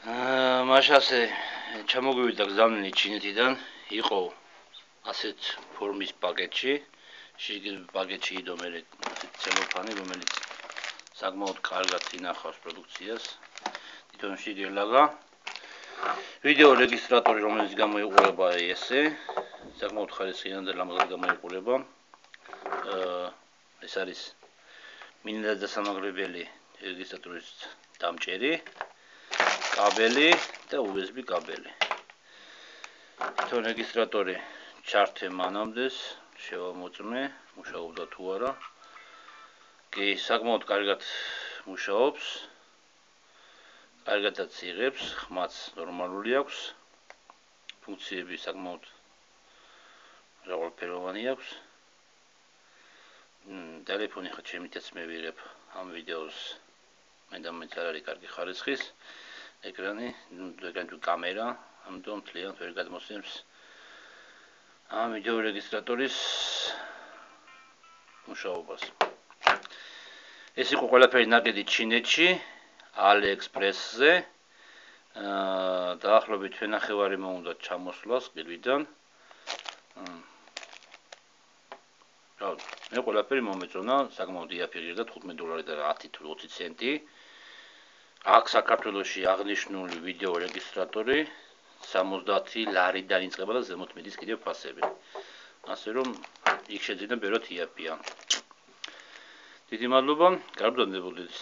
მაშასე ჩამოგვივიდა გზავნილი ჩინეთიდან, იყო ასეთ ფორმის პაკეტში, პაკეტში იდომერე ცელოფანი, რომელიც საკმაოდ კარგად ინახავს პროდუქციას. თვითონ შეგელაგა. ვიდეო რეგისტრატორი, რომელიც გამოიყურება ესე, საკმაოდ ხარისხიანი და ლამაზად გამოიყურება. ეს არის მინდაც დასამაგრებელი რეგისტრატორის დამჭერი, კაბელი და USB კაბელი. თვითონ რეგისტრატორი ჩართე მანამდეს შევამოწმე, მუშაობდა თუ არა. კი, საკმაოდ კარგად მუშაობს. კარგადაც იღებს, ხმაც ნორმალური აქვს. ფუნქციები საკმაოდ მრავალფეროვანი აქვს. ტელეფონი ხა ჩემითაც მივიღებ ამ ვიდეოს. მეც არ არის კარგი ხარისხის. ეკრანი თუ კამერა, ამიტომ მთლიანად ვერ გადმოსცემს ამ ვიდეო რეგისტრატორის მუშაობას. ეს იყო ყველაფერი ნაკედი ჩინეთში, AliExpress-ზე. დაახლოებით ნახევარი მოუნდა ჩამოსვლას გირიდან. მე ყველაფერი მომეწონა, საკმაოდ იაფი და $15 და 10 თუ 20 ცენტი. აქ საქართველოში აღნიშნული ვიდეო რეგისტრატორი 70 ლარიდან იწყება და ზემოთ მიდის კიდევ ფასები. ასე რომ იქ შეძინა ბევრად იაფია. დიდი მადლობა, გარბდანებოდეთ.